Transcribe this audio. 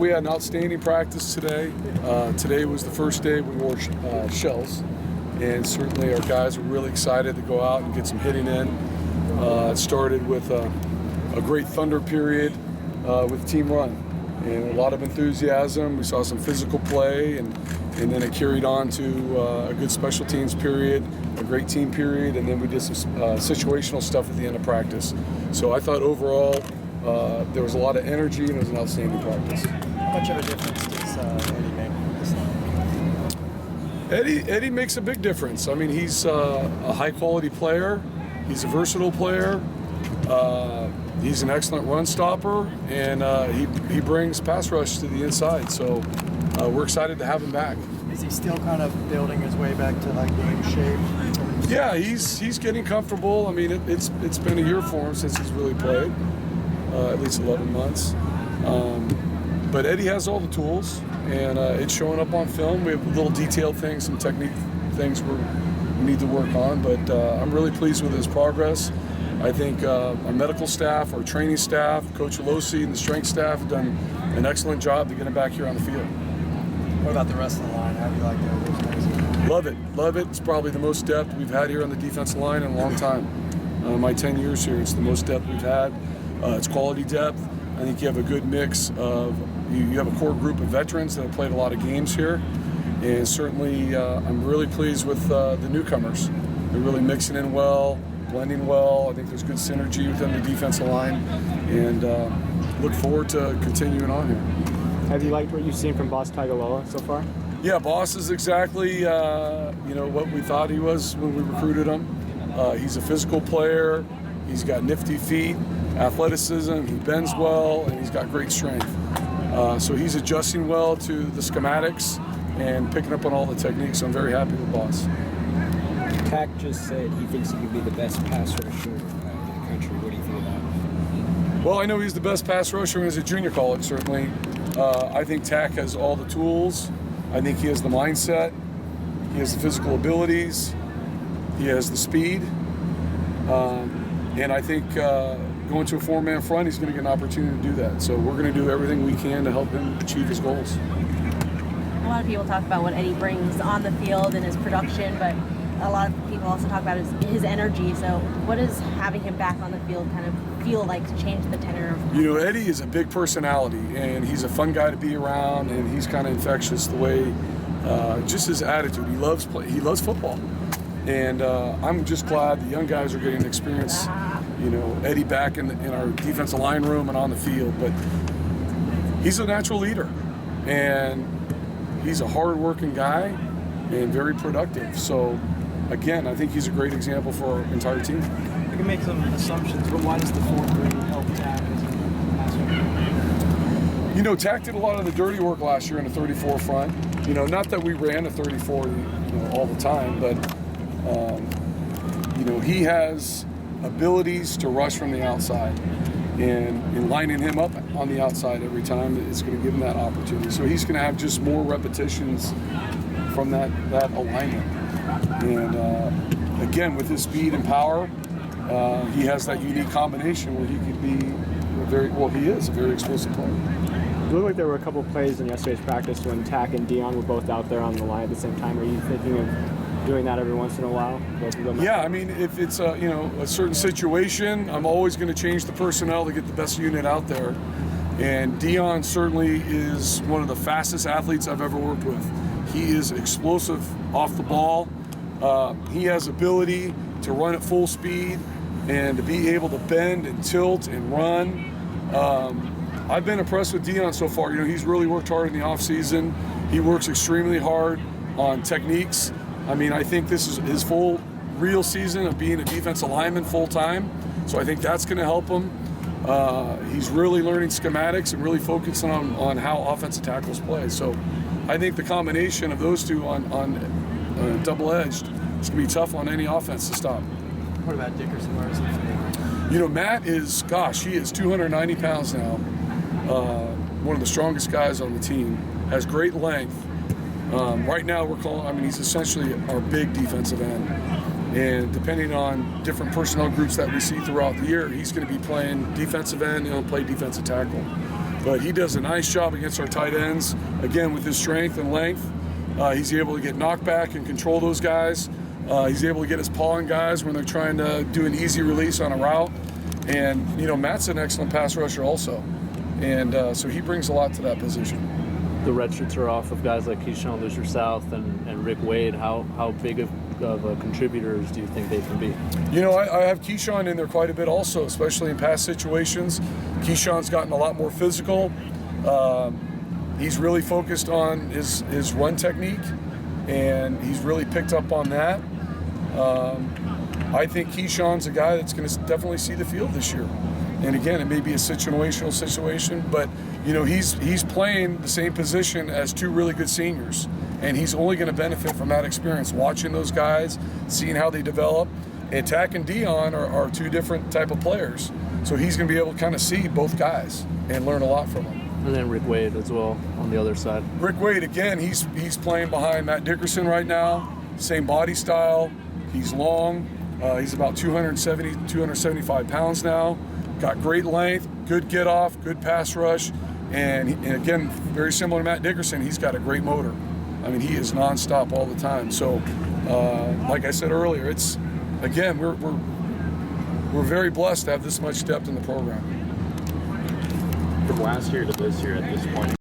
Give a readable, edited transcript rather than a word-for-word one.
We had an outstanding practice today. Today was the first day we wore shells, and certainly our guys were really excited to go out and get some hitting in. It started with a great thunder period with team run, and a lot of enthusiasm. We saw some physical play, and then it carried on to a good special teams period, a great team period, and then we did some situational stuff at the end of practice. So I thought overall there was a lot of energy, and it was an outstanding practice. How much of a difference does Eddie make this time? Eddie makes a big difference. I mean, he's a high-quality player. He's a versatile player. He's an excellent run stopper, and he brings pass rush to the inside. So we're excited to have him back. Is he still kind of building his way back to like game shape? Yeah, he's getting comfortable. I mean, it's been a year for him since he's really played, at least 11 months. But Eddie has all the tools, and it's showing up on film. We have little detailed things, some technique things we need to work on, but I'm really pleased with his progress. I think our medical staff, our training staff, Coach Alosi and the strength staff have done an excellent job to get him back here on the field. What about the rest of the line? How do you like those guys? Love it. It's probably the most depth we've had here on the defensive line in a long time. My 10 years here, it's the most depth we've had. It's quality depth. I think you have a good mix of, you have a core group of veterans that have played a lot of games here, and certainly I'm really pleased with the newcomers. They're really mixing in well, blending well. I think there's good synergy within the defensive line, and look forward to continuing on here. Have you liked what you've seen from Boss Tagovailoa so far? Yeah, Boss is exactly what we thought he was when we recruited him. He's a physical player. He's got nifty feet, athleticism. He bends well, and he's got great strength. So he's adjusting well to the schematics and picking up on all the techniques. So I'm very happy with Boss. Tack just said he thinks he could be the best pass rusher in the country. What do you think of that? Well, I know he's the best pass rusher when he's a junior college, certainly. I think Tack has all the tools. I think he has the mindset. He has the physical abilities. He has the speed. And I think going to a four-man front, he's going to get an opportunity to do that. So we're going to do everything we can to help him achieve his goals. A lot of people talk about what Eddie brings on the field and his production, but a lot of people also talk about his energy. So what does having him back on the field kind of feel like to change the tenor of? You know, Eddie is a big personality, and he's a fun guy to be around, and he's kind of infectious the way, just his attitude. He loves football. And I'm just glad the young guys are getting to experience, Eddie back in our defensive line room and on the field. But he's a natural leader, and he's a hard-working guy and very productive. So, again, I think he's a great example for our entire team. You can make some assumptions, but why does the 4-3 help Tack as a pass rusher? Tack did a lot of the dirty work last year in the 34 front. Not that we ran a 34 all the time, but he has abilities to rush from the outside, and lining him up on the outside every time is going to give him that opportunity. So he's going to have just more repetitions from that alignment. And again, with his speed and power, he has that unique combination where he could be he is a very explosive player. It looked like there were a couple of plays in yesterday's practice when Tack and Dion were both out there on the line at the same time. Are you thinking of doing that every once in a while? Yeah, I mean, if it's a certain situation, I'm always going to change the personnel to get the best unit out there. And Dion certainly is one of the fastest athletes I've ever worked with. He is explosive off the ball. He has ability to run at full speed and to be able to bend and tilt and run. I've been impressed with Dion so far. He's really worked hard in the offseason. He works extremely hard on techniques. I mean, I think this is his full real season of being a defensive lineman full time. So I think that's going to help him. He's really learning schematics and really focusing on how offensive tackles play. So I think the combination of those two on double-edged is going to be tough on any offense to stop. What about Dickerson? Where is he? Matt is, he is 290 pounds now. One of the strongest guys on the team. Has great length. Right now he's essentially our big defensive end. And depending on different personnel groups that we see throughout the year, he's going to be playing defensive end and he'll play defensive tackle. but he does a nice job against our tight ends. Again, with his strength and length, he's able to get knocked back and control those guys. He's able to get his paw on guys when they're trying to do an easy release on a route. And, you know, Matt's an excellent pass rusher also. And so he brings a lot to that position. The red shirts are off of guys like Keyshawn Lucier South and Rick Wade. How big of contributors do you think they can be? You know, I have Keyshawn in there quite a bit also, especially in pass situations. Keyshawn's gotten a lot more physical. He's really focused on his run technique, and he's really picked up on that. I think Keyshawn's a guy that's going to definitely see the field this year. And again, it may be a situational situation, but you know, he's playing the same position as two really good seniors, and he's only going to benefit from that experience, watching those guys, seeing how they develop. And Tack and Dion are two different type of players, so he's going to be able to kind of see both guys and learn a lot from them. And then Rick Wade as well on the other side. Rick Wade, again, he's playing behind Matt Dickerson right now. Same body style. He's long. He's about 270, 275 pounds now. Got great length, good get off, good pass rush, and again, very similar to Matt Dickerson, he's got a great motor. I mean, he is nonstop all the time. So, like I said earlier, it's again we're very blessed to have this much depth in the program. From last year to this year at this point,